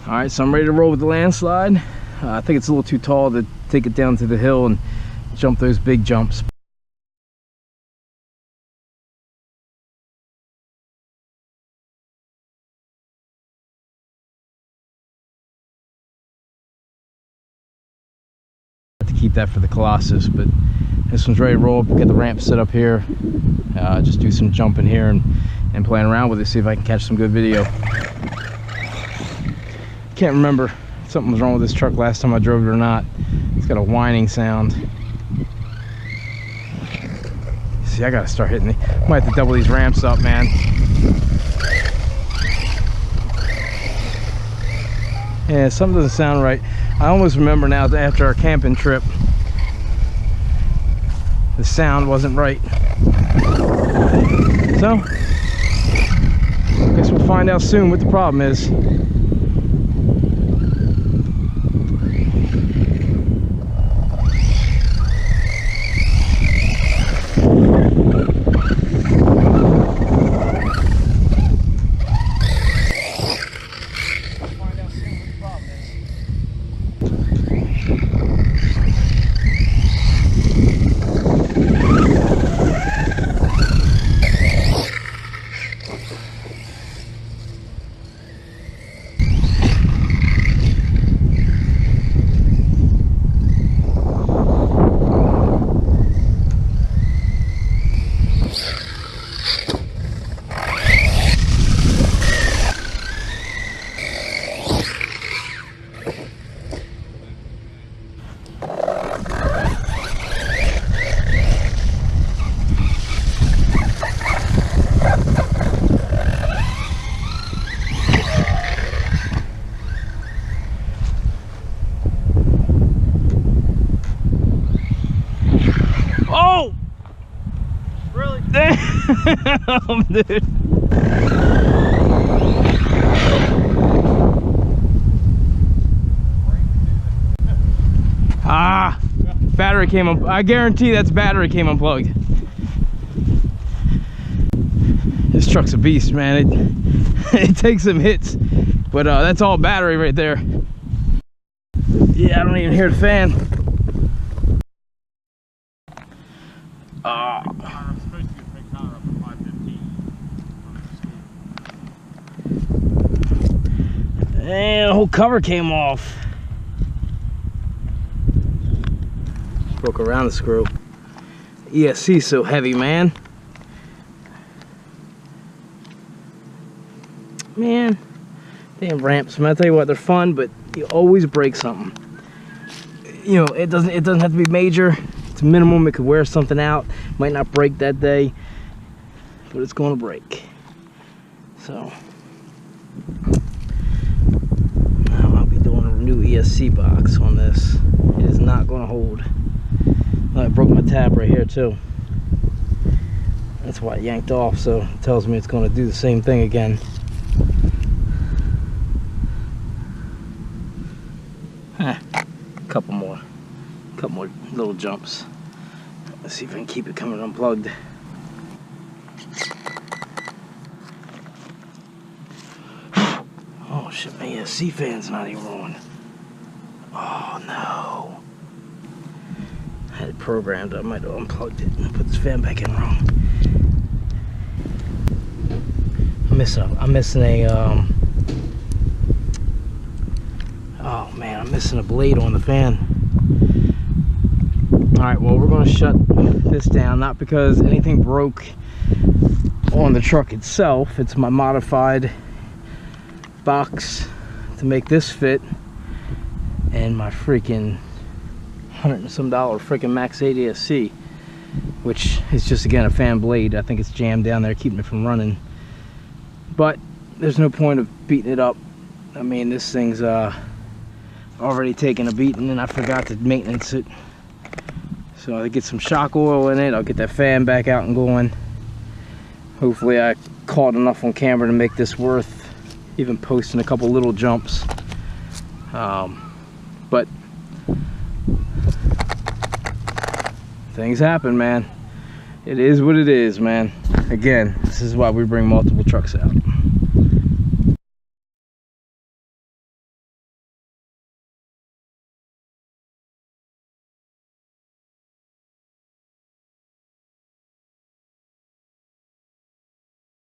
All right, so I'm ready to roll with the Landslide. I think it's a little too tall to take it down to the hill and jump those big jumps. To keep that for the Colossus, but this one's ready to roll. Get the ramp set up here. Just do some jumping here and playing around with it, see if I can catch some good video. Can't remember if something was wrong with this truck last time I drove it or not. It's got a whining sound. See, I gotta start hitting it. Might have to double these ramps up, man. Yeah, something doesn't sound right. I almost remember now that after our camping trip, the sound wasn't right. So, I guess we'll find out soon what the problem is. Damn, dude. Ah, battery came up. I guarantee that's battery came unplugged. This truck's a beast, man. It takes some hits, but that's all battery right there. Yeah, I don't even hear the fan. And the whole cover came off. Broke around the screw. ESC so heavy, man. Man, damn ramps, man. I tell you what, they're fun, but you always break something. You know, it doesn't have to be major. It's minimum. It could wear something out. Might not break that day, but it's going to break. So new ESC box on this. It is not going to hold. I broke my tab right here too. That's why it yanked off, so it tells me it's going to do the same thing again. Couple more little jumps. Let's see if I can keep it coming unplugged. Oh shit, my ESC fan's not even on. Oh no. I had it programmed. I might have unplugged it and put this fan back in wrong. I'm missing a oh man, I'm missing a blade on the fan. Alright, well, we're gonna shut this down, not because anything broke on the truck itself. It's my modified box to make this fit, and my freaking $100 and some freaking Max 8 ESC, which is just again a fan blade. I think it's jammed down there keeping it from running, but there's no point of beating it up. I mean, this thing's already taken a beating, and I forgot to maintenance it. So I'll get some shock oil in it. I'll get that fan back out and going. Hopefully I caught enough on camera to make this worth even posting a couple little jumps. But things happen, man. It is what it is, man. Again, this is why we bring multiple trucks out.